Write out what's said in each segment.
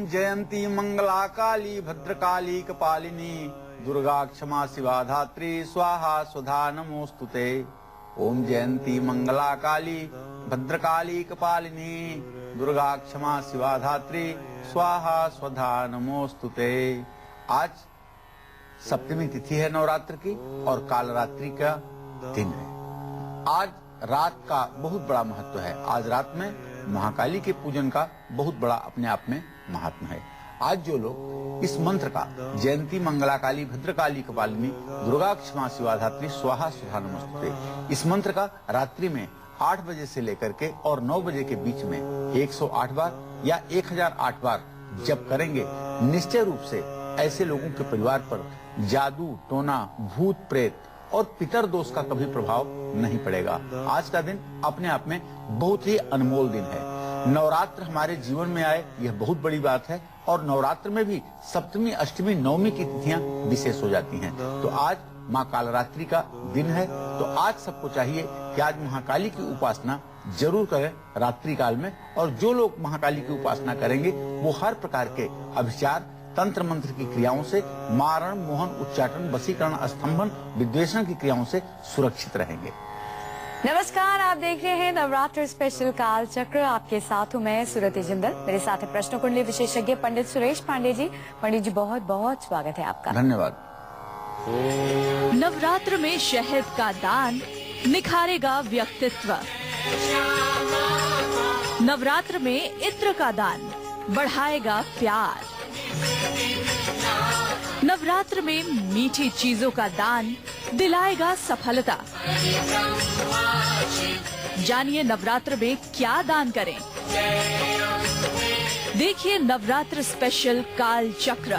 जयंती मंगला काली भद्रकाली कपालिनी दुर्गा क्षमा शिवा धात्री स्वाहा स्वधा नमोस्तुते। ओम जयंती मंगला काली भद्रकाली कपालिनी दुर्गा क्षमा शिवा धात्री स्वाहा स्वधा नमोस्तुते। आज सप्तमी तिथि है नवरात्र की और काल रात्रि का दिन है। आज रात का बहुत बड़ा महत्व है। आज रात में महाकाली के पूजन का बहुत बड़ा अपने आप में महात्मा है। आज जो लोग इस मंत्र का जयंती मंगला काली भद्रकाली कपालिनी दुर्गा क्षमा शिवा धात्री स्वाहा स्वधा नमोस्तुते, इस मंत्र का रात्रि में 8 बजे से लेकर के और 9 बजे के बीच में 108 बार या 1008 बार जप करेंगे, निश्चय रूप से ऐसे लोगों के परिवार पर जादू टोना भूत प्रेत और पितर दोष का कभी प्रभाव नहीं पड़ेगा। आज का दिन अपने आप में बहुत ही अनमोल दिन है। नवरात्र हमारे जीवन में आए यह बहुत बड़ी बात है और नवरात्र में भी सप्तमी अष्टमी नवमी की तिथियां विशेष हो जाती हैं। तो आज माँ कालरात्रि का दिन है, तो आज सबको चाहिए कि आज महाकाली की उपासना जरूर करें रात्रि काल में। और जो लोग महाकाली की उपासना करेंगे वो हर प्रकार के अभिचार तंत्र मंत्र की क्रियाओं से, मारण मोहन उच्चाटन वशीकरण स्तंभन विद्वेषण की क्रियाओं से सुरक्षित रहेंगे। नमस्कार, आप देख रहे हैं नवरात्र स्पेशल काल चक्र। आपके साथ हूँ मैं सूरत जिंदल, मेरे साथ है प्रश्न कुंडली विशेषज्ञ पंडित सुरेश पांडे जी। पंडित जी बहुत बहुत स्वागत है आपका। धन्यवाद। नवरात्र में शहद का दान निखारेगा व्यक्तित्व। नवरात्र में इत्र का दान बढ़ाएगा प्यार। नवरात्र में मीठी चीजों का दान दिलाएगा सफलता। जानिए नवरात्र में क्या दान करें। देखिए नवरात्र स्पेशल काल चक्र।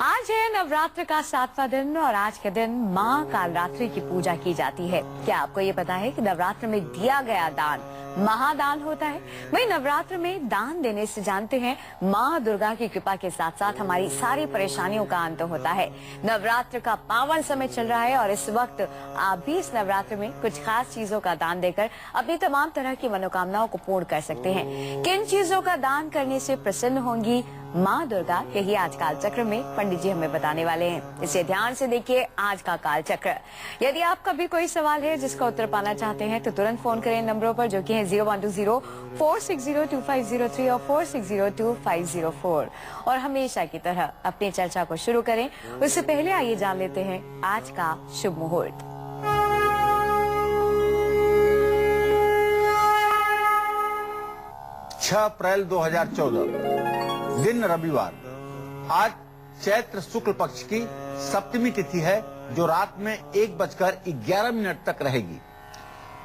आज है नवरात्र का 7वां दिन और आज के दिन माँ कालरात्रि की पूजा की जाती है। क्या आपको ये पता है कि नवरात्र में दिया गया दान महादान होता है। वही नवरात्र में दान देने से जानते हैं माँ दुर्गा की कृपा के साथ साथ हमारी सारी परेशानियों का अंत होता है। नवरात्र का पावन समय चल रहा है और इस वक्त आप भी इस नवरात्र में कुछ खास चीजों का दान देकर अपनी तमाम तरह की मनोकामनाओं को पूर्ण कर सकते हैं। किन चीजों का दान करने से प्रसन्न होंगी माँ दुर्गा, यही आज काल चक्र में पंडित जी हमें बताने वाले हैं। इसे ध्यान से देखिए आज का काल चक्र। यदि आपका भी कोई सवाल है जिसका उत्तर पाना चाहते हैं तो तुरंत फोन करें नंबरों पर जो कि है 0120-460-2503 और 460-2504। और हमेशा की तरह अपनी चर्चा को शुरू करें उससे पहले आइए जान लेते हैं आज का शुभ मुहूर्त। 6 अप्रैल 2014 दिन रविवार। आज चैत्र शुक्ल पक्ष की सप्तमी तिथि है जो रात में 1:11 तक रहेगी।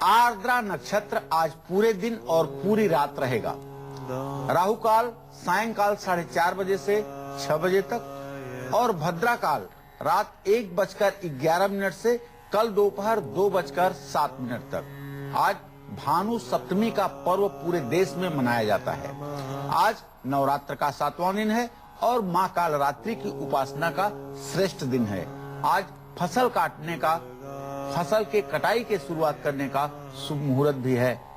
आर्द्रा नक्षत्र आज पूरे दिन और पूरी रात रहेगा। राहु काल सायंकाल 4:30 बजे से 6 बजे तक और भद्रा काल रात 1:11 से कल दोपहर 2:07 तक। आज भानु सप्तमी का पर्व पूरे देश में मनाया जाता है। आज नवरात्र का 7वां दिन है और माँ कालरात्रि की उपासना का श्रेष्ठ दिन है। आज फसल काटने का, फसल के कटाई के शुरुआत करने का शुभ मुहूर्त भी है।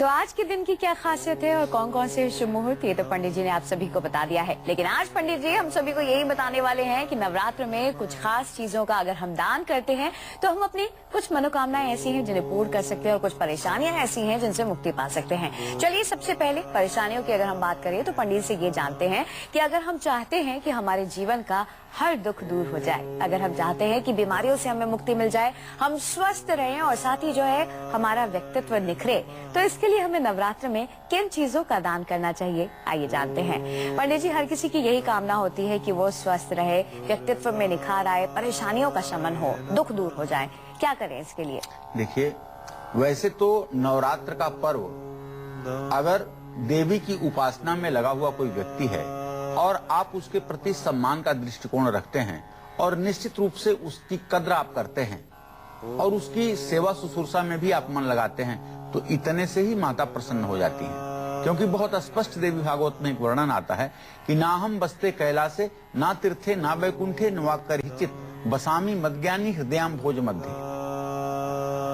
तो आज के दिन की क्या खासियत है और कौन कौन से शुभ मुहूर्त, ये तो पंडित जी ने आप सभी को बता दिया है। लेकिन आज पंडित जी हम सभी को यही बताने वाले हैं कि नवरात्र में कुछ खास चीजों का अगर हम दान करते हैं तो हम अपनी कुछ मनोकामनाएं ऐसी हैं जिन्हें पूर्ण कर सकते हैं और कुछ परेशानियां ऐसी हैं जिनसे मुक्ति पा सकते हैं। चलिए सबसे पहले परेशानियों की अगर हम बात करें तो पंडित से ये जानते हैं कि अगर हम चाहते हैं कि हमारे जीवन का हर दुख दूर हो जाए, अगर हम चाहते हैं कि बीमारियों से हमें मुक्ति मिल जाए, हम स्वस्थ रहें और साथ ही जो है हमारा व्यक्तित्व निखरे, तो इसके लिए हमें नवरात्र में किन चीजों का दान करना चाहिए आइए जानते हैं। पंडित जी हर किसी की यही कामना होती है कि वो स्वस्थ रहे, व्यक्तित्व में निखार आए, परेशानियों का शमन हो, दुख दूर हो जाए। क्या करें इसके लिए? देखिए, वैसे तो नवरात्र का पर्व अगर देवी की उपासना में लगा हुआ कोई व्यक्ति है और आप उसके प्रति सम्मान का दृष्टिकोण रखते हैं और निश्चित रूप से उसकी कद्र आप करते हैं और उसकी सेवा शुश्रूषा में भी आप मन लगाते हैं, तो इतने से ही माता प्रसन्न हो जाती हैं। क्योंकि बहुत स्पष्ट देवी भागवत में एक वर्णन आता है कि ना हम बसते कैलासे ना तीर्थे ना वैकुंठे न वा करहिचित बसामी मद्ज्ञानी हृदयाम भोज मध्य।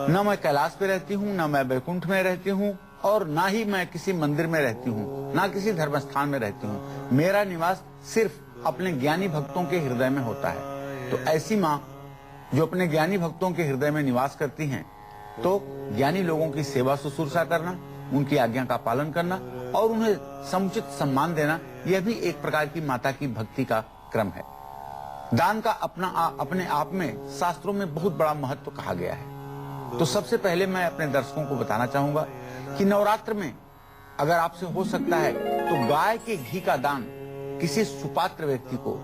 न मैं कैलाश पे रहती हूँ, न मैं वैकुंठ में रहती हूँ और ना ही मैं किसी मंदिर में रहती हूँ, ना किसी धर्म स्थान में रहती हूँ। मेरा निवास सिर्फ अपने ज्ञानी भक्तों के हृदय में होता है। तो ऐसी माँ जो अपने ज्ञानी भक्तों के हृदय में निवास करती हैं, तो ज्ञानी लोगों की सेवा शुश्रूषा करना, उनकी आज्ञा का पालन करना और उन्हें समुचित सम्मान देना, यह भी एक प्रकार की माता की भक्ति का क्रम है। दान का अपने आप में शास्त्रों में बहुत बड़ा महत्व कहा गया है। तो सबसे पहले मैं अपने दर्शकों को बताना चाहूंगा कि नवरात्र में अगर आपसे हो सकता है तो गाय के घी का दान किसी सुपात्र व्यक्ति को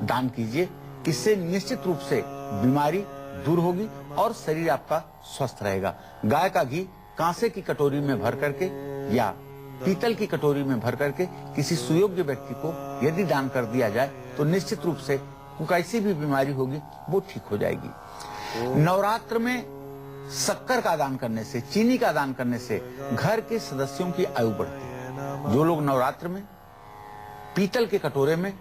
दान कीजिए। इससे निश्चित रूप से बीमारी दूर होगी और शरीर आपका स्वस्थ रहेगा। गाय का घी कांसे की कटोरी में भर करके या पीतल की कटोरी में भर करके किसी सुयोग्य व्यक्ति को यदि दान कर दिया जाए तो निश्चित रूप से कैसी भी बीमारी होगी वो ठीक हो जाएगी। नवरात्र में शक्कर का दान करने से, चीनी का दान करने से घर के सदस्यों की आयु बढ़ती है। जो लोग नवरात्र में पीतल के कटोरे में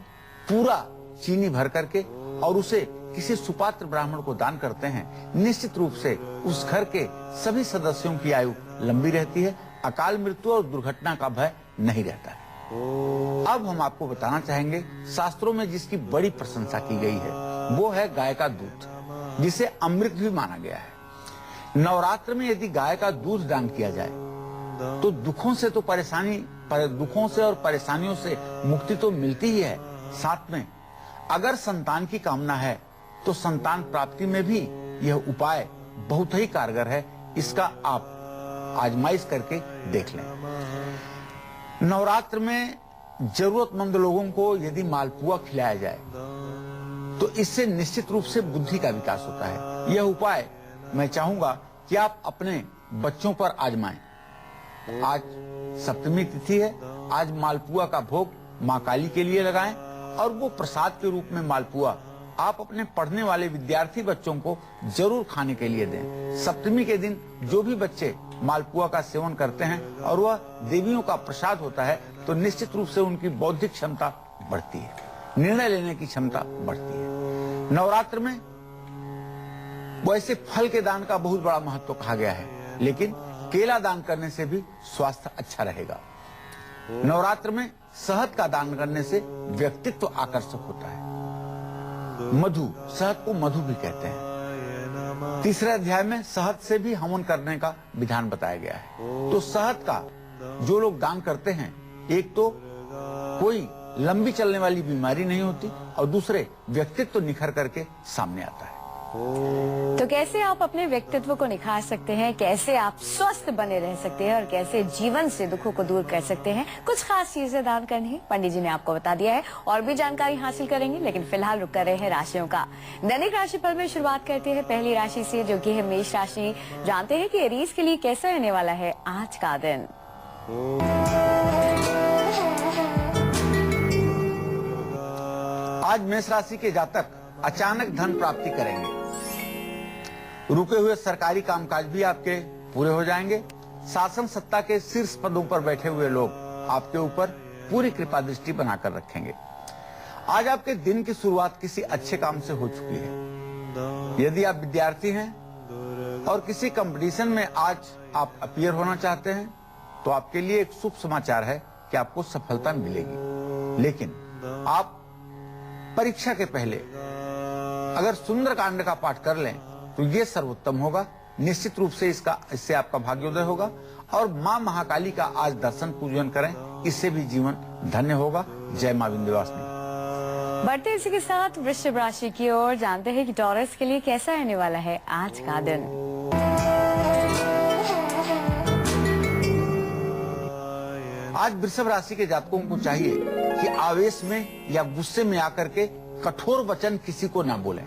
पूरा चीनी भर करके और उसे किसी सुपात्र ब्राह्मण को दान करते हैं, निश्चित रूप से उस घर के सभी सदस्यों की आयु लंबी रहती है, अकाल मृत्यु और दुर्घटना का भय नहीं रहता है। अब हम आपको बताना चाहेंगे शास्त्रों में जिसकी बड़ी प्रशंसा की गई है वो है गाय का दूध, जिसे अमृत भी माना गया है। नवरात्र में यदि गाय का दूध दान किया जाए तो दुखों से और परेशानियों से मुक्ति तो मिलती ही है, साथ में अगर संतान की कामना है तो संतान प्राप्ति में भी यह उपाय बहुत ही कारगर है। इसका आप आजमाइश करके देख लें। नवरात्र में जरूरतमंद लोगों को यदि मालपुआ खिलाया जाए तो इससे निश्चित रूप से बुद्धि का विकास होता है। यह उपाय मैं चाहूंगा कि आप अपने बच्चों पर आजमाएं। आज सप्तमी तिथि है, आज मालपुआ का भोग मां काली के लिए लगाएं और वो प्रसाद के रूप में मालपुआ आप अपने पढ़ने वाले विद्यार्थी बच्चों को जरूर खाने के लिए दें। सप्तमी के दिन जो भी बच्चे मालपुआ का सेवन करते हैं और वह देवियों का प्रसाद होता है तो निश्चित रूप से उनकी बौद्धिक क्षमता बढ़ती है, निर्णय लेने की क्षमता बढ़ती है। नवरात्र में वैसे फल के दान का बहुत बड़ा महत्व कहा गया है, लेकिन केला दान करने से भी स्वास्थ्य अच्छा रहेगा। नवरात्र में शहद का दान करने से व्यक्तित्व आकर्षक होता है। मधु, शहद को मधु भी कहते हैं। तीसरे अध्याय में शहद से भी हवन करने का विधान बताया गया है। तो शहद का जो लोग दान करते हैं, एक तो कोई लंबी चलने वाली बीमारी नहीं होती और दूसरे व्यक्तित्व निखर करके सामने आता है। तो कैसे आप अपने व्यक्तित्व को निखार सकते हैं, कैसे आप स्वस्थ बने रह सकते हैं और कैसे जीवन से दुखों को दूर कर सकते हैं, कुछ खास चीजें दान करनी है पंडित जी ने आपको बता दिया है। और भी जानकारी हासिल करेंगे, लेकिन फिलहाल रुक कर रहे हैं राशियों का। दैनिक राशिफल में शुरुआत करते हैं पहली राशि से, जो कि है मेष राशि। जानते हैं कि एरीज के लिए कैसा रहने वाला है आज का दिन। आज मेष राशि के जातक अचानक धन प्राप्ति करेंगे। रुके हुए सरकारी कामकाज भी आपके पूरे हो जाएंगे। शासन सत्ता के शीर्ष पदों पर बैठे हुए लोग आपके ऊपर पूरी कृपा दृष्टि बनाकर रखेंगे। आज आपके दिन की शुरुआत किसी अच्छे काम से हो चुकी है। यदि आप विद्यार्थी हैं और किसी कंपटीशन में आज आप अपीयर होना चाहते हैं तो आपके लिए एक शुभ समाचार है कि आपको सफलता मिलेगी। लेकिन आप परीक्षा के पहले अगर सुंदरकांड का पाठ कर लें तो ये सर्वोत्तम होगा। निश्चित रूप से इससे आपका भाग्योदय होगा। और मां महाकाली का आज दर्शन पूजन करें, इससे भी जीवन धन्य होगा। जय मां विंध्यवासिनी। बढ़ते इसी के साथ वृश्चिक राशि की ओर। जानते हैं कि टॉरस के लिए कैसा रहने वाला है आज का दिन। आज वृषभ राशि के जातकों को चाहिए कि आवेश में या गुस्से में आकर के कठोर वचन किसी को ना बोलें,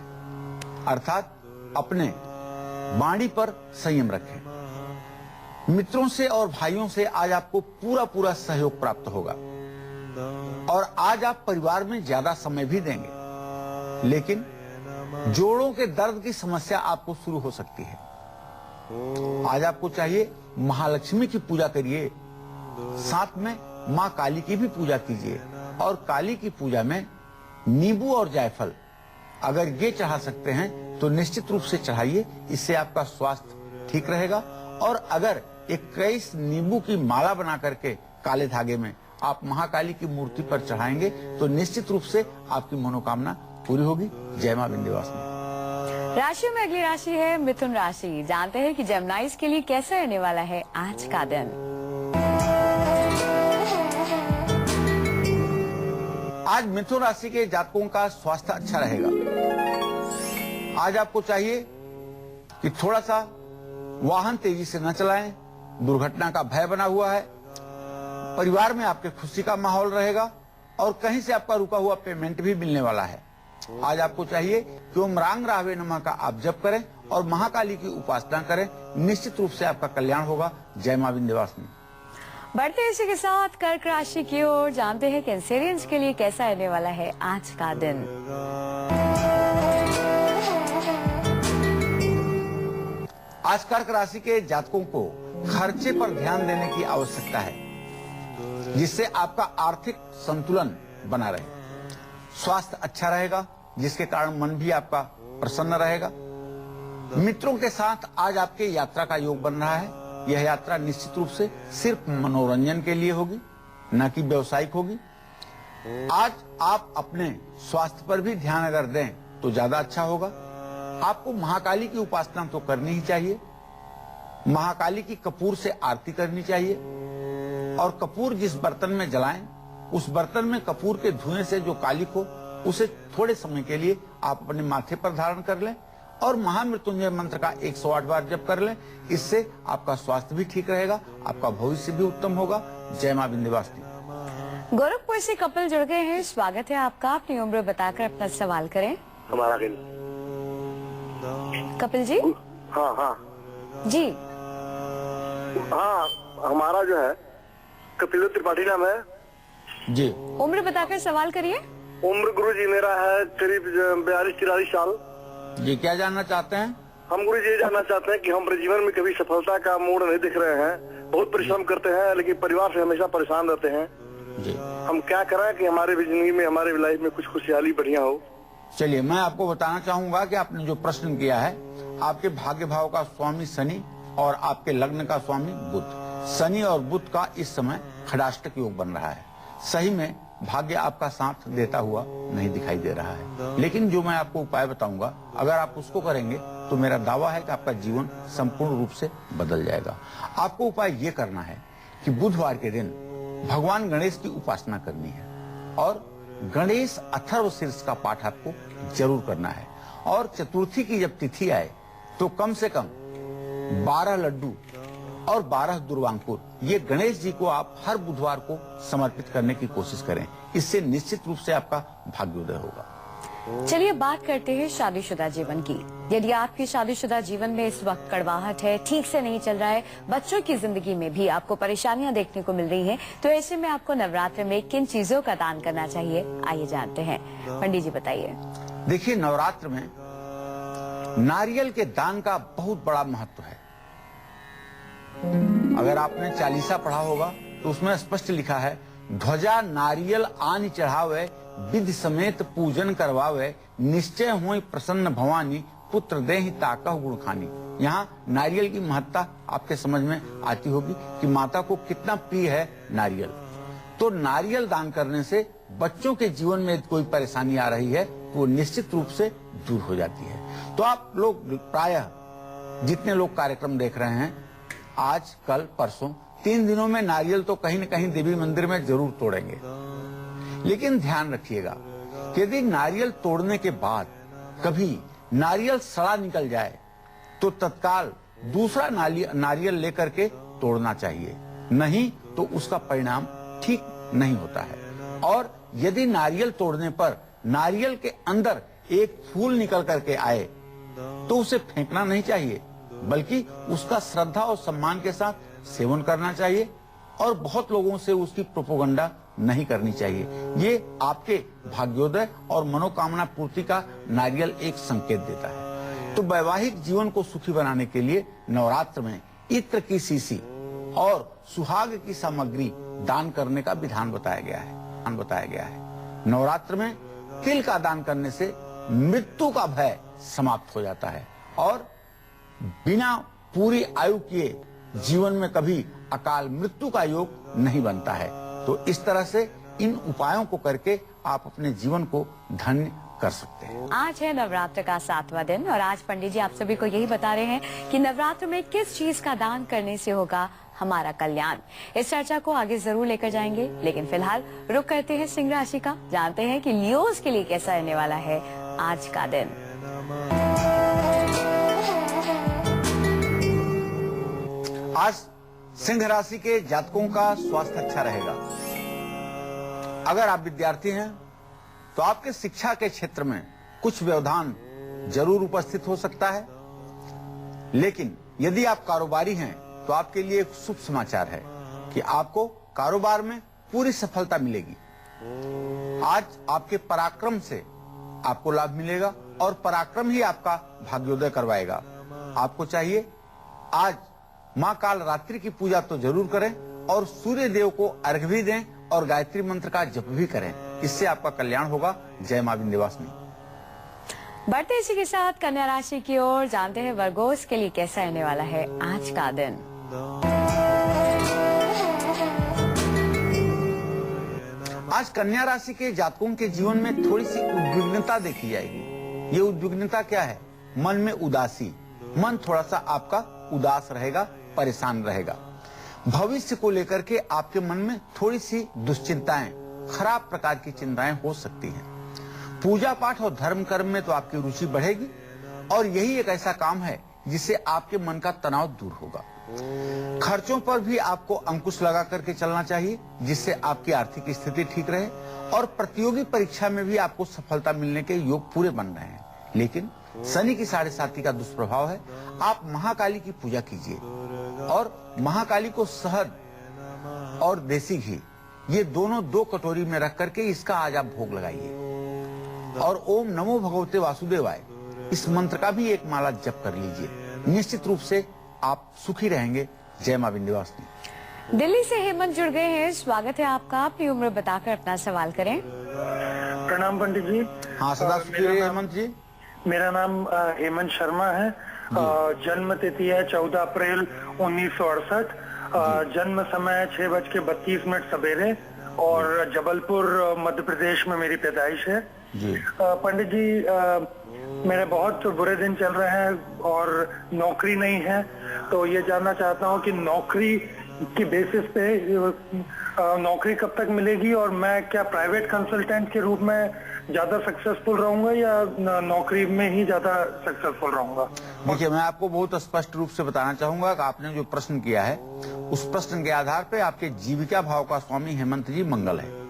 अर्थात अपने वाणी पर संयम रखें। मित्रों से और भाइयों से आज आपको पूरा सहयोग प्राप्त होगा और आज आप परिवार में ज्यादा समय भी देंगे। लेकिन जोड़ों के दर्द की समस्या आपको शुरू हो सकती है। आज आपको चाहिए महालक्ष्मी की पूजा करिए, साथ में मां काली की भी पूजा कीजिए। और काली की पूजा में नींबू और जायफल अगर ये चढ़ा सकते हैं तो निश्चित रूप से चढ़ाइए, इससे आपका स्वास्थ्य ठीक रहेगा। और अगर 21 नींबू की माला बना करके काले धागे में आप महाकाली की मूर्ति पर चढ़ाएंगे तो निश्चित रूप से आपकी मनोकामना पूरी होगी। जय मां विंध्यवासिनी। राशि में अगली राशि है मिथुन राशि। जानते हैं कि जेमिनाइज के लिए कैसा रहने वाला है आज का दिन। आज मिथुन राशि के जातकों का स्वास्थ्य अच्छा रहेगा। आज आपको चाहिए कि थोड़ा सा वाहन तेजी से न चलाएं, दुर्घटना का भय बना हुआ है। परिवार में आपके खुशी का माहौल रहेगा और कहीं से आपका रुका हुआ पेमेंट भी मिलने वाला है। आज आपको चाहिए कि ओम रांग रावे नमः का आप जप करें और महाकाली की उपासना करें, निश्चित रूप से आपका कल्याण होगा। जय मां विंध्यवासिनी। बढ़ते इसी के साथ कर्क राशि की ओर। जानते हैं कैंसेरियंस के लिए कैसा रहने वाला है आज का दिन। आज कर्क राशि के जातकों को खर्चे पर ध्यान देने की आवश्यकता है, जिससे आपका आर्थिक संतुलन बना रहे। स्वास्थ्य अच्छा रहेगा, जिसके कारण मन भी आपका प्रसन्न रहेगा। मित्रों के साथ आज आपके यात्रा का योग बन रहा है। यह यात्रा निश्चित रूप से सिर्फ मनोरंजन के लिए होगी, न कि व्यावसायिक होगी। आज आप अपने स्वास्थ्य पर भी ध्यान अगर दें तो ज्यादा अच्छा होगा। आपको महाकाली की उपासना तो करनी ही चाहिए। महाकाली की कपूर से आरती करनी चाहिए और कपूर जिस बर्तन में जलाएं, उस बर्तन में कपूर के धुएं से जो कालिक हो, उसे थोड़े समय के लिए आप अपने माथे पर धारण कर लें और महामृत्युंजय मंत्र का 108 बार जप कर लें। इससे आपका स्वास्थ्य भी ठीक रहेगा, आपका भविष्य भी उत्तम होगा। जय मां विंध्यवासिनी। गोरखपुर से कपिल जुड़ गए हैं। स्वागत है आपका। अपनी उम्र बताकर अपना सवाल करें। हमारा कपिल जी। हाँ जी। हाँ, हमारा जो है कपिल त्रिपाठी नाम है जी। उम्र बताकर सवाल करिए। उम्र गुरु जी मेरा है करीब 42-43 साल। जी, क्या जानना चाहते हैं? हम गुरु जी ये जानना चाहते हैं कि हम अपने जीवन में कभी सफलता का मोड़ नहीं दिख रहे हैं। बहुत परिश्रम करते हैं लेकिन परिवार से हमेशा परेशान रहते हैं जी। हम क्या करें कि हमारे जिंदगी में, हमारे लाइफ में कुछ खुशहाली बढ़िया हो। चलिए, मैं आपको बताना चाहूंगा कि आपने जो प्रश्न किया है, आपके भाग्य भाव का स्वामी शनि और आपके लग्न का स्वामी बुध। शनि और बुध का इस समय खडाष्टक योग बन रहा है। सही में भाग्य आपका साथ देता हुआ नहीं दिखाई दे रहा है, लेकिन जो मैं आपको उपाय बताऊंगा, अगर आप उसको करेंगे तो मेरा दावा है कि आपका जीवन संपूर्ण रूप से बदल जाएगा। आपको उपाय ये करना है कि बुधवार के दिन भगवान गणेश की उपासना करनी है और गणेश अथर्व शीर्ष का पाठ आपको जरूर करना है। और चतुर्थी की जब तिथि आए तो कम से कम 12 लड्डू और 12 दुर्वांकुर, ये गणेश जी को आप हर बुधवार को समर्पित करने की कोशिश करें। इससे निश्चित रूप से आपका भाग्योदय होगा। चलिए बात करते हैं शादीशुदा जीवन की। यदि आपके शादीशुदा जीवन में इस वक्त कड़वाहट है, ठीक से नहीं चल रहा है, बच्चों की जिंदगी में भी आपको परेशानियां देखने को मिल रही हैं, तो ऐसे में आपको नवरात्र में किन चीजों का दान करना चाहिए, आइए जानते हैं। पंडित जी बताइए। देखिए, नवरात्र में नारियल के दान का बहुत बड़ा महत्व है। अगर आपने चालीसा पढ़ा होगा तो उसमें स्पष्ट लिखा है, ध्वजा नारियल आन चढ़ावे, विधि समेत पूजन करवावे, निश्चय हुई प्रसन्न भवानी, पुत्र देहि ताकह गुण खानी। यहाँ नारियल की महत्ता आपके समझ में आती होगी कि माता को कितना प्रिय है नारियल। तो नारियल दान करने से बच्चों के जीवन में कोई परेशानी आ रही है तो वो निश्चित रूप से दूर हो जाती है। तो आप लोग प्रायः जितने लोग कार्यक्रम देख रहे हैं, आज कल परसों 3 दिनों में नारियल तो कहीं न कहीं देवी मंदिर में जरूर तोड़ेंगे। लेकिन ध्यान रखिएगा कि यदि नारियल तोड़ने के बाद कभी नारियल सड़ा निकल जाए तो तत्काल दूसरा नारियल लेकर के तोड़ना चाहिए, नहीं तो उसका परिणाम ठीक नहीं होता है। और यदि नारियल तोड़ने पर नारियल के अंदर एक फूल निकल करके आए तो उसे फेंकना नहीं चाहिए, बल्कि उसका श्रद्धा और सम्मान के साथ सेवन करना चाहिए और बहुत लोगों से उसकी प्रोपोगंडा नहीं करनी चाहिए। ये आपके भाग्योदय और मनोकामना पूर्ति का नारियल एक संकेत देता है। तो वैवाहिक जीवन को सुखी बनाने के लिए नवरात्र में इत्र की शीशी और सुहाग की सामग्री दान करने का विधान बताया गया है। नवरात्र में तिल का दान करने से मृत्यु का भय समाप्त हो जाता है और बिना पूरी आयु किए जीवन में कभी अकाल मृत्यु का योग नहीं बनता है। तो इस तरह से इन उपायों को करके आप अपने जीवन को धन्य कर सकते हैं। आज है नवरात्र का 7वां दिन और आज पंडित जी आप सभी को यही बता रहे हैं कि नवरात्र में किस चीज का दान करने से होगा हमारा कल्याण। इस चर्चा को आगे जरूर लेकर जाएंगे, लेकिन फिलहाल रुक करते हैं सिंह राशि का। जानते हैं कि लियोस के लिए कैसा रहने वाला है आज का दिन। आज सिंह राशि के जातकों का स्वास्थ्य अच्छा रहेगा। अगर आप विद्यार्थी हैं तो आपके शिक्षा के क्षेत्र में कुछ व्यवधान जरूर उपस्थित हो सकता है, लेकिन यदि आप कारोबारी हैं तो आपके लिए एक शुभ समाचार है कि आपको कारोबार में पूरी सफलता मिलेगी। आज आपके पराक्रम से आपको लाभ मिलेगा और पराक्रम ही आपका भाग्योदय करवाएगा। आपको चाहिए आज मां काल रात्रि की पूजा तो जरूर करें और सूर्य देव को अर्घ्य भी दें और गायत्री मंत्र का जप भी करें। इससे आपका कल्याण होगा। जय मां विंध्यवासिनी। बढ़ते इसी के साथ कन्या राशि की ओर जानते हैं वर्गोस के लिए कैसा रहने वाला है आज का दिन। आज कन्या राशि के जातकों के जीवन में थोड़ी सी उद्विग्नता देखी जाएगी। ये उद्विग्नता क्या है? मन में उदासी, मन थोड़ा सा आपका उदास रहेगा, परेशान रहेगा। भविष्य को लेकर के आपके मन में थोड़ी सी दुश्चिंताएं, खराब प्रकार की चिंताएं हो सकती हैं। पूजा पाठ और धर्म कर्म में तो आपकी रुचि बढ़ेगी और यही एक ऐसा काम है जिससे आपके मन का तनाव दूर होगा। खर्चों पर भी आपको अंकुश लगा करके चलना चाहिए, जिससे आपकी आर्थिक स्थिति ठीक रहे और प्रतियोगी परीक्षा में भी आपको सफलता मिलने के योग पूरे बन रहे हैं। लेकिन शनि की 7.5 का दुष्प्रभाव है। आप महाकाली की पूजा कीजिए और महाकाली को शहद और देसी घी ये दोनों 2 कटोरी में रख करके इसका आज आप भोग लगाइए और ओम नमो भगवते वासुदेवाय इस मंत्र का भी एक माला जप कर लीजिए। निश्चित रूप से आप सुखी रहेंगे। जय मां विंध्यवासिनी। दिल्ली से हेमंत जुड़ गए हैं। स्वागत है आपका। अपनी उम्र बताकर अपना सवाल करें। प्रणाम पंडित जी। हाँ, सदा सुखी रहिए हेमंत जी। मेरा नाम हेमंत शर्मा है। जन्म तिथि है 14 अप्रैल 1968। जन्म समय 6:32 सवेरे और जबलपुर मध्य प्रदेश में मेरी पैदाइश है। पंडित जी मेरे बहुत बुरे दिन चल रहे हैं और नौकरी नहीं है, तो ये जानना चाहता हूँ कि नौकरी की बेसिस पे नौकरी कब तक मिलेगी और मैं क्या प्राइवेट कंसल्टेंट के रूप में ज्यादा सक्सेसफुल रहूंगा या नौकरी में ही ज्यादा सक्सेसफुल रहूंगा? देखिए, मैं आपको बहुत स्पष्ट रूप से बताना चाहूंगा कि आपने जो प्रश्न किया है उस प्रश्न के आधार पे आपके जीविका भाव का स्वामी हेमंत जी मंगल है।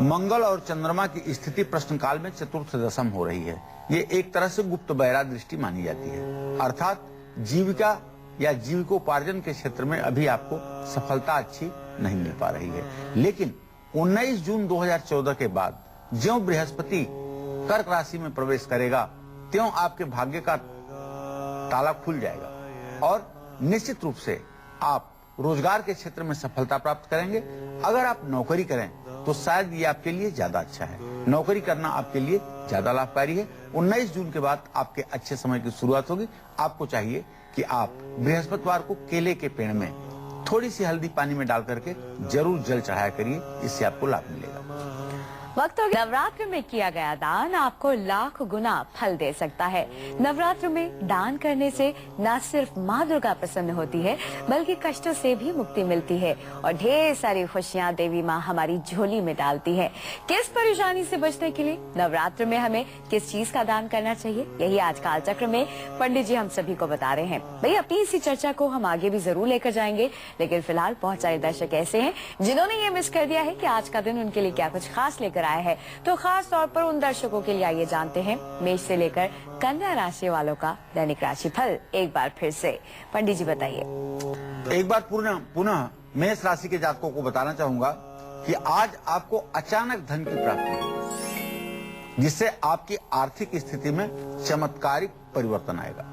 मंगल और चंद्रमा की स्थिति प्रश्न काल में चतुर्थ दशम हो रही है। ये एक तरह से गुप्त बैरा दृष्टि मानी जाती है, अर्थात जीविका या जीविकोपार्जन के क्षेत्र में अभी आपको सफलता अच्छी नहीं मिल पा रही है। लेकिन 19 जून 2014 के बाद ज्यों बृहस्पति कर्क राशि में प्रवेश करेगा त्यों आपके भाग्य का ताला खुल जाएगा और निश्चित रूप से आप रोजगार के क्षेत्र में सफलता प्राप्त करेंगे। अगर आप नौकरी करें तो शायद ये आपके लिए ज्यादा अच्छा है। नौकरी करना आपके लिए ज्यादा लाभकारी है। 19 जून के बाद आपके अच्छे समय की शुरुआत होगी। आपको चाहिए कि आप बृहस्पतिवार को केले के पेड़ में थोड़ी सी हल्दी पानी में डाल करके जरूर जल चढ़ाया करिए, इससे आपको लाभ मिलेगा। वक्त हो गया। नवरात्र में किया गया दान आपको लाख गुना फल दे सकता है। नवरात्र में दान करने से न सिर्फ माँ दुर्गा प्रसन्न होती है बल्कि कष्टों से भी मुक्ति मिलती है और ढेर सारी खुशियाँ देवी माँ हमारी झोली में डालती है। किस परेशानी से बचने के लिए नवरात्र में हमें किस चीज का दान करना चाहिए, यही आज काल चक्र में पंडित जी हम सभी को बता रहे हैं। भाई अपनी इसी चर्चा को हम आगे भी जरूर लेकर जाएंगे, लेकिन फिलहाल बहुत सारे दर्शक ऐसे हैं जिन्होंने ये मिस कर दिया है कि आज का दिन उनके लिए क्या कुछ खास लेकर आया है। तो खास तौर पर उन दर्शकों के लिए आइए जानते हैं मेष से लेकर कन्या राशि वालों का दैनिक राशि फल। एक बार फिर से पंडित जी बताइए। एक बार पुनः मेष राशि के जातकों को बताना चाहूंगा कि आज आपको अचानक धन की प्राप्ति होगी, जिससे आपकी आर्थिक स्थिति में चमत्कारिक परिवर्तन आएगा।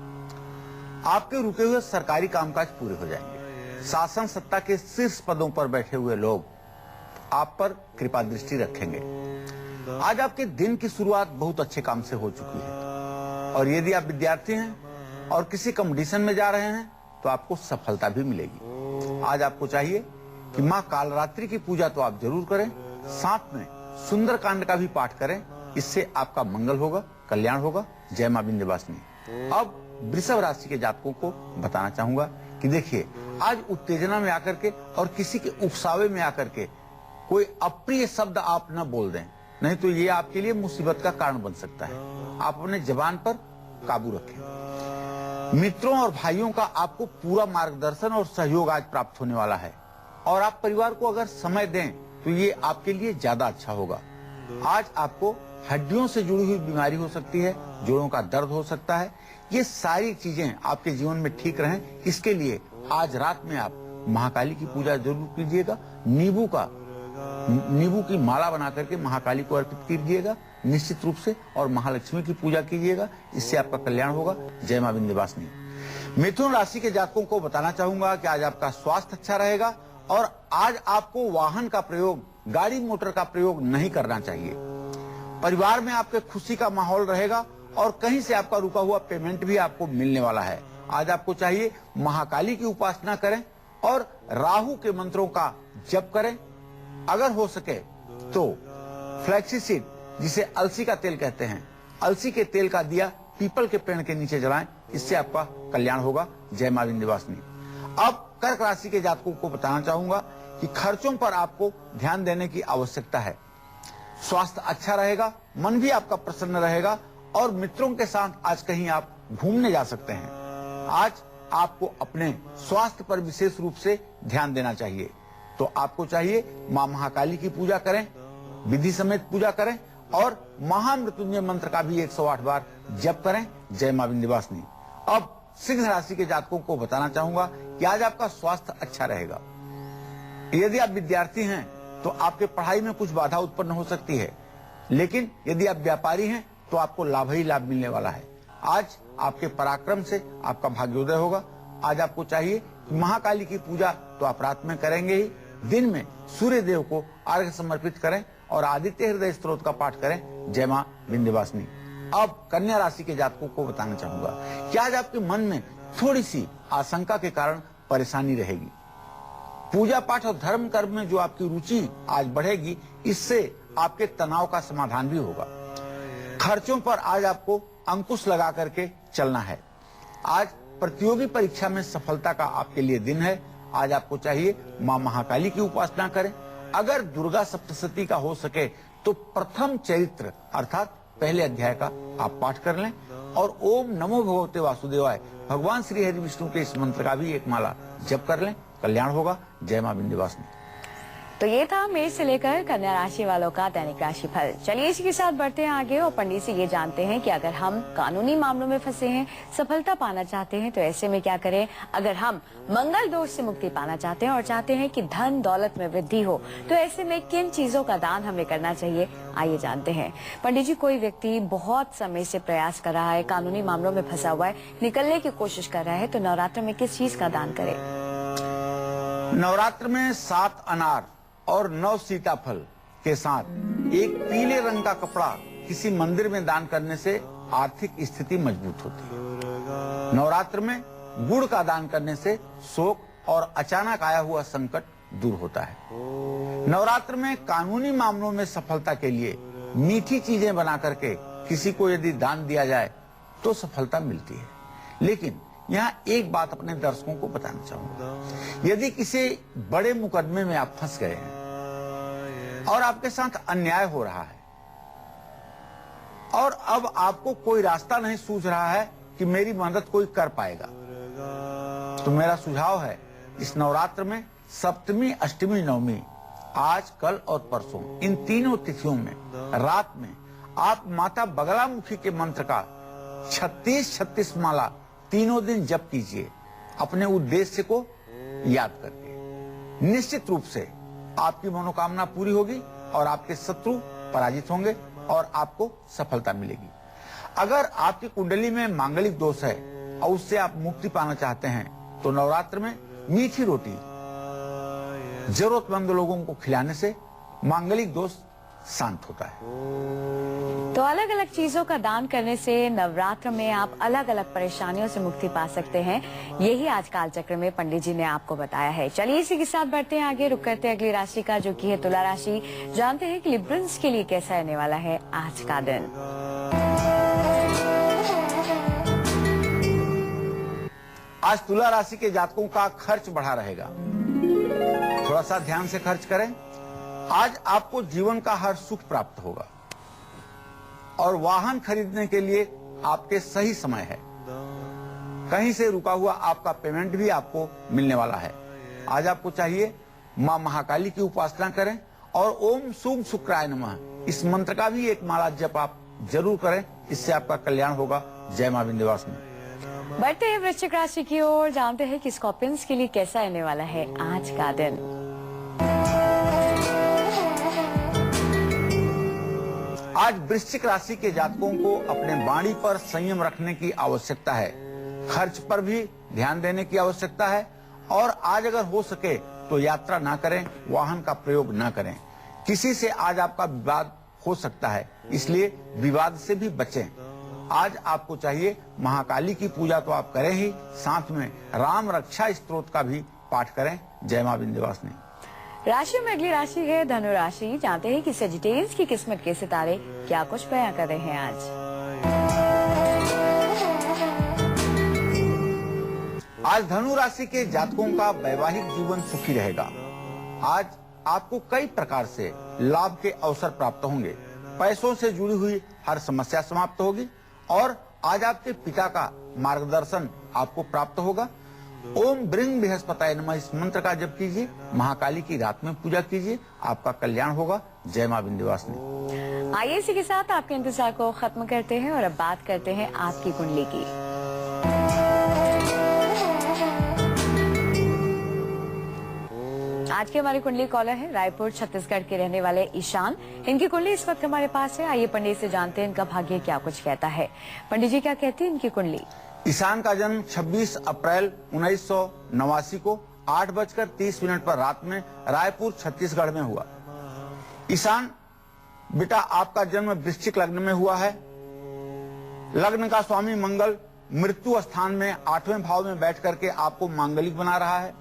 आपके रुके हुए सरकारी कामकाज पूरे हो जाएंगे। शासन सत्ता के शीर्ष पदों पर बैठे हुए लोग आप पर कृपा दृष्टि रखेंगे। आज आपके दिन की शुरुआत बहुत अच्छे काम से हो चुकी है और यदि आप विद्यार्थी हैं और किसी कंपटीशन में जा रहे हैं तो आपको सफलता भी मिलेगी। आज आपको चाहिए कि माँ कालरात्रि की पूजा तो आप जरूर करें, साथ में सुंदरकांड का भी पाठ करें। इससे आपका मंगल होगा, कल्याण होगा। जय मां विंध्यवासिनी। अब वृषभ राशि के जातकों को बताना चाहूंगा कि देखिए, आज उत्तेजना में आकर के और किसी के उकसावे में आकर के कोई अप्रिय शब्द आप न बोल दें, नहीं तो ये आपके लिए मुसीबत का कारण बन सकता है। आप अपने जबान पर काबू रखें। मित्रों और भाइयों का आपको पूरा मार्गदर्शन और सहयोग आज प्राप्त होने वाला है, और आप परिवार को अगर समय दें तो ये आपके लिए ज्यादा अच्छा होगा। आज आपको हड्डियों से जुड़ी हुई बीमारी हो सकती है, जोड़ों का दर्द हो सकता है। ये सारी चीजें आपके जीवन में ठीक रहें, इसके लिए आज रात में आप महाकाली की पूजा जरूर कीजिएगा। नींबू की माला बना करके महाकाली को अर्पित कीजिएगा निश्चित रूप से, और महालक्ष्मी की पूजा कीजिएगा। इससे आपका कल्याण होगा। जय मां विंध्यवासिनी। मिथुन राशि के जातकों को बताना चाहूंगा कि आज आपका स्वास्थ्य अच्छा रहेगा, और आज आपको वाहन का प्रयोग, गाड़ी मोटर का प्रयोग नहीं करना चाहिए। परिवार में आपके खुशी का माहौल रहेगा, और कहीं से आपका रुका हुआ पेमेंट भी आपको मिलने वाला है। आज आपको चाहिए महाकाली की उपासना करें और राहु के मंत्रों का जप करें। अगर हो सके तो फ्लैक्सीसीड, जिसे अलसी का तेल कहते हैं, अलसी के तेल का दिया पीपल के पेड़ के नीचे जलाएं। इससे आपका कल्याण होगा। जय मां विंध्यवासिनी। अब कर्क राशि के जातकों को बताना चाहूंगा कि खर्चों पर आपको ध्यान देने की आवश्यकता है। स्वास्थ्य अच्छा रहेगा, मन भी आपका प्रसन्न रहेगा, और मित्रों के साथ आज कहीं आप घूमने जा सकते हैं। आज आपको अपने स्वास्थ्य पर विशेष रूप से ध्यान देना चाहिए। तो आपको चाहिए मां महाकाली की पूजा करें, विधि समेत पूजा करें, और महामृत्युंजय मंत्र का भी 108 बार जप करें। जय मां विंध्यवासिनी। अब सिंह राशि के जातकों को बताना चाहूंगा कि आज आपका स्वास्थ्य अच्छा रहेगा। यदि आप विद्यार्थी हैं तो आपके पढ़ाई में कुछ बाधा उत्पन्न हो सकती है, लेकिन यदि आप व्यापारी हैं तो आपको लाभ ही लाभ मिलने वाला है। आज आपके पराक्रम से आपका भाग्योदय होगा। आज आपको चाहिए कि महाकाली की पूजा तो आप रात में करेंगे ही, दिन में सूर्य देव को अर्घ्य समर्पित करें और आदित्य हृदय स्तोत्र का पाठ करें। जय मां विंध्यवासिनी। अब कन्या राशि के जातकों को बताना चाहूंगा कि आज आपके मन में थोड़ी सी आशंका के कारण परेशानी रहेगी। पूजा पाठ और धर्म कर्म में जो आपकी रुचि आज बढ़ेगी, इससे आपके तनाव का समाधान भी होगा। खर्चों पर आज आपको अंकुश लगा करके चलना है। आज प्रतियोगी परीक्षा में सफलता का आपके लिए दिन है। आज आपको चाहिए मां महाकाली की उपासना करें। अगर दुर्गा सप्तशती का हो सके तो प्रथम चरित्र अर्थात पहले अध्याय का आप पाठ कर लें, और ओम नमो भगवते वासुदेवाय भगवान श्री हरि विष्णु के इस मंत्र का भी एक माला जप कर लें। कल्याण होगा। जय मां विंध्यवासिनी। तो ये था मेष से लेकर कन्या राशि वालों का दैनिक राशि फल। चलिए इसी के साथ बढ़ते हैं आगे और पंडित से ये जानते हैं कि अगर हम कानूनी मामलों में फंसे हैं, सफलता पाना चाहते हैं, तो ऐसे में क्या करें। अगर हम मंगल दोष से मुक्ति पाना चाहते हैं और चाहते हैं कि धन दौलत में वृद्धि हो, तो ऐसे में किन चीजों का दान हमें करना चाहिए, आइए जानते हैं। पंडित जी, कोई व्यक्ति बहुत समय से प्रयास कर रहा है, कानूनी मामलों में फंसा हुआ है, निकलने की कोशिश कर रहा है, तो नवरात्र में किस चीज का दान करे। नवरात्र में 7 अनार और 9 सीताफल के साथ एक पीले रंग का कपड़ा किसी मंदिर में दान करने से आर्थिक स्थिति मजबूत होती है। नवरात्र में गुड़ का दान करने से शोक और अचानक आया हुआ संकट दूर होता है। नवरात्र में कानूनी मामलों में सफलता के लिए मीठी चीजें बना करके किसी को यदि दान दिया जाए तो सफलता मिलती है। लेकिन यहाँ एक बात अपने दर्शकों को बताना चाहूंगा, यदि किसी बड़े मुकदमे में आप फंस गए हैं और आपके साथ अन्याय हो रहा है और अब आपको कोई रास्ता नहीं सूझ रहा है कि मेरी मदद कोई कर पाएगा, तो मेरा सुझाव है इस नवरात्र में सप्तमी, अष्टमी, नवमी, आज, कल और परसों, इन तीनों तिथियों में रात में आप माता बगलामुखी के मंत्र का 36 माला तीनों दिन जप कीजिए अपने उद्देश्य को याद करके। निश्चित रूप से आपकी मनोकामना पूरी होगी और आपके शत्रु पराजित होंगे और आपको सफलता मिलेगी। अगर आपकी कुंडली में मांगलिक दोष है और उससे आप मुक्ति पाना चाहते हैं तो नवरात्र में मीठी रोटी जरूरतमंद लोगों को खिलाने से मांगलिक दोष शांत होता है। तो अलग अलग चीजों का दान करने से नवरात्र में आप अलग अलग परेशानियों से मुक्ति पा सकते हैं। यही आज कालचक्र में पंडित जी ने आपको बताया है। चलिए इसी के साथ बढ़ते हैं आगे, रुक करते हैं अगली राशि का, जो कि है तुला राशि। जानते हैं कि लिब्रंस के लिए कैसा रहने वाला है आज का दिन। आज तुला राशि के जातकों का खर्च बढ़ा रहेगा, थोड़ा सा ध्यान से खर्च करें। आज आपको जीवन का हर सुख प्राप्त होगा और वाहन खरीदने के लिए आपके सही समय है। कहीं से रुका हुआ आपका पेमेंट भी आपको मिलने वाला है। आज आपको चाहिए मां महाकाली की उपासना करें और ओम सूम शुक्राय नमः इस मंत्र का भी एक माला जप आप जरूर करें, इससे आपका कल्याण होगा। जय मां विंध्यवासिनी। बढ़ते हैं वृश्चिक राशि की ओर, जानते हैं कि स्कॉर्पियंस के लिए कैसा रहने वाला है आज का दिन। आज वृश्चिक राशि के जातकों को अपने वाणी पर संयम रखने की आवश्यकता है, खर्च पर भी ध्यान देने की आवश्यकता है और आज अगर हो सके तो यात्रा ना करें, वाहन का प्रयोग ना करें। किसी से आज आपका विवाद हो सकता है, इसलिए विवाद से भी बचें। आज आपको चाहिए महाकाली की पूजा तो आप करें ही, साथ में राम रक्षा स्तोत्र का भी पाठ करें। जय मां विंध्यवासिनी। राशि में अगली राशि है धनु राशि। जानते हैं कि सेजिटेरियंस की किस्मत के सितारे क्या कुछ बयां कर रहे हैं आज। आज धनु राशि के जातकों का वैवाहिक जीवन सुखी रहेगा। आज आपको कई प्रकार से लाभ के अवसर प्राप्त होंगे। पैसों से जुड़ी हुई हर समस्या समाप्त होगी और आज आपके पिता का मार्गदर्शन आपको प्राप्त होगा। ओम ब्रिंग बृहस्पताय नमः इस मंत्र का जप कीजिए, महाकाली की रात में पूजा कीजिए, आपका कल्याण होगा। जय मां विंध्यवासिनी। आइए इसी के साथ आपके इंतजार को खत्म करते हैं और अब बात करते हैं आपकी कुंडली की। आज के हमारी कुंडली कॉलर है रायपुर छत्तीसगढ़ के रहने वाले ईशान। इनकी कुंडली इस वक्त हमारे पास है। आइए पंडित से जानते हैं इनका भाग्य क्या कुछ कहता है। पंडित जी क्या कहती है इनकी कुंडली। ईशान का जन्म 26 अप्रैल 1989 को 8:30 पर रात में रायपुर छत्तीसगढ़ में हुआ। ईशान बेटा आपका जन्म वृश्चिक लग्न में हुआ है। लग्न का स्वामी मंगल मृत्यु स्थान में 8वें भाव में बैठ करके आपको मांगलिक बना रहा है।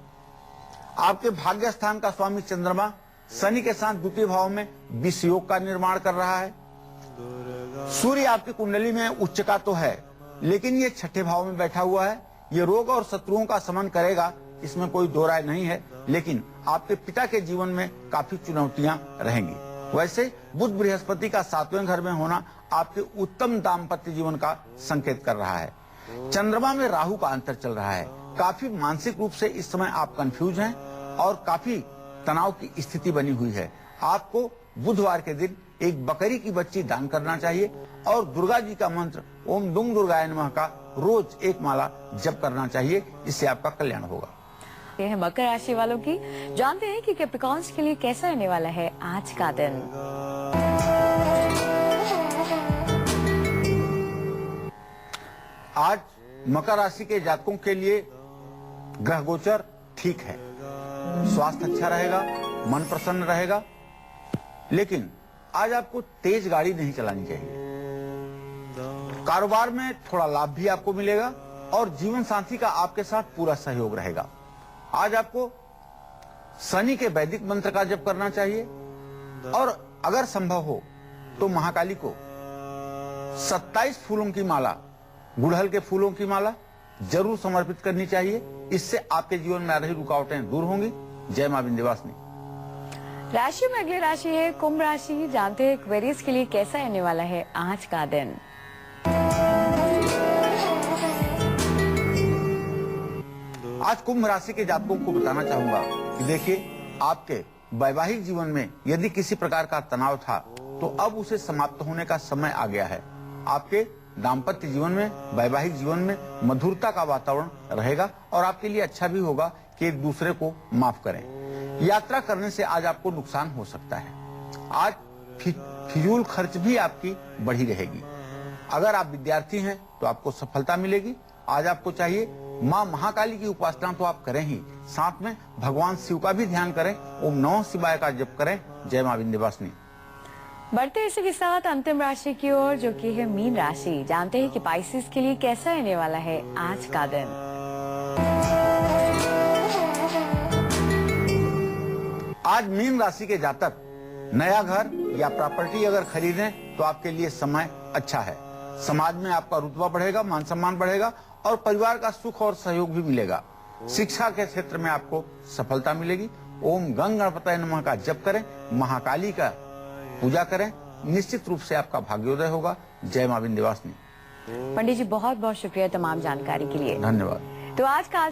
आपके भाग्य स्थान का स्वामी चंद्रमा शनि के साथ द्वितीय भाव में विष योग का निर्माण कर रहा है। सूर्य आपकी कुंडली में उच्च का तो है, लेकिन ये 6ठे भाव में बैठा हुआ है। ये रोग और शत्रुओं का शमन करेगा, इसमें कोई दो राय नहीं है, लेकिन आपके पिता के जीवन में काफी चुनौतियां रहेंगी। वैसे बुध बृहस्पति का 7वें घर में होना आपके उत्तम दाम्पत्य जीवन का संकेत कर रहा है। चंद्रमा में राहु का अंतर चल रहा है। काफी मानसिक रूप से इस समय आप कंफ्यूज हैं और काफी तनाव की स्थिति बनी हुई है। आपको बुधवार के दिन एक बकरी की बच्ची दान करना चाहिए और दुर्गा जी का मंत्र ओम दुंग दुर्गाय नमः का रोज एक माला जप करना चाहिए, इससे आपका कल्याण होगा। ये है मकर राशि वालों की। जानते हैं कि कैप्रिकॉर्न्स के लिए कैसा रहने वाला है आज का दिन। आज मकर राशि के जातकों के लिए ग्रह गोचर ठीक है, स्वास्थ्य अच्छा रहेगा, मन प्रसन्न रहेगा, लेकिन आज आपको तेज गाड़ी नहीं चलानी चाहिए। कारोबार में थोड़ा लाभ भी आपको मिलेगा और जीवन साथी का आपके साथ पूरा सहयोग रहेगा। आज आपको शनि के वैदिक मंत्र का जप करना चाहिए और अगर संभव हो तो महाकाली को 27 फूलों की माला, गुड़हल के फूलों की माला जरूर समर्पित करनी चाहिए। इससे आपके जीवन में आ रही रुकावटें दूर होंगी। जय मां विंध्यवासिनी। राशि में अगली राशि है कुंभ राशि। जानते हैं एक्वेरियस के लिए कैसा रहने वाला है आज का दिन। आज कुंभ राशि के जातकों को बताना चाहूंगा कि देखिए, आपके वैवाहिक जीवन में यदि किसी प्रकार का तनाव था तो अब उसे समाप्त होने का समय आ गया है। आपके दाम्पत्य जीवन में, वैवाहिक जीवन में मधुरता का वातावरण रहेगा और आपके लिए अच्छा भी होगा कि एक दूसरे को माफ करें। यात्रा करने से आज आपको नुकसान हो सकता है। आज फिजूल खर्च भी आपकी बढ़ी रहेगी। अगर आप विद्यार्थी हैं तो आपको सफलता मिलेगी। आज आपको चाहिए मां महाकाली की उपासना तो आप करें ही, साथ में भगवान शिव का भी ध्यान करें। ओम नमः शिवाय का जप करें। जय मां विंध्यवासिनी। बढ़ते इसी के साथ अंतिम राशि की ओर, जो कि है मीन राशि। जानते हैं कि पाइसेस के लिए कैसा रहने वाला है आज का दिन। आज मीन राशि के जातक नया घर या प्रॉपर्टी अगर खरीदें तो आपके लिए समय अच्छा है। समाज में आपका रुतबा बढ़ेगा, मान सम्मान बढ़ेगा और परिवार का सुख और सहयोग भी मिलेगा। शिक्षा के क्षेत्र में आपको सफलता मिलेगी। ओम गंग गणपतये नमः का जप करें, महाकाली का पूजा करें, निश्चित रूप से आपका भाग्योदय होगा। जय मां विंध्यवासिनी। पंडित जी बहुत बहुत शुक्रिया तमाम जानकारी के लिए। धन्यवाद। तो आज का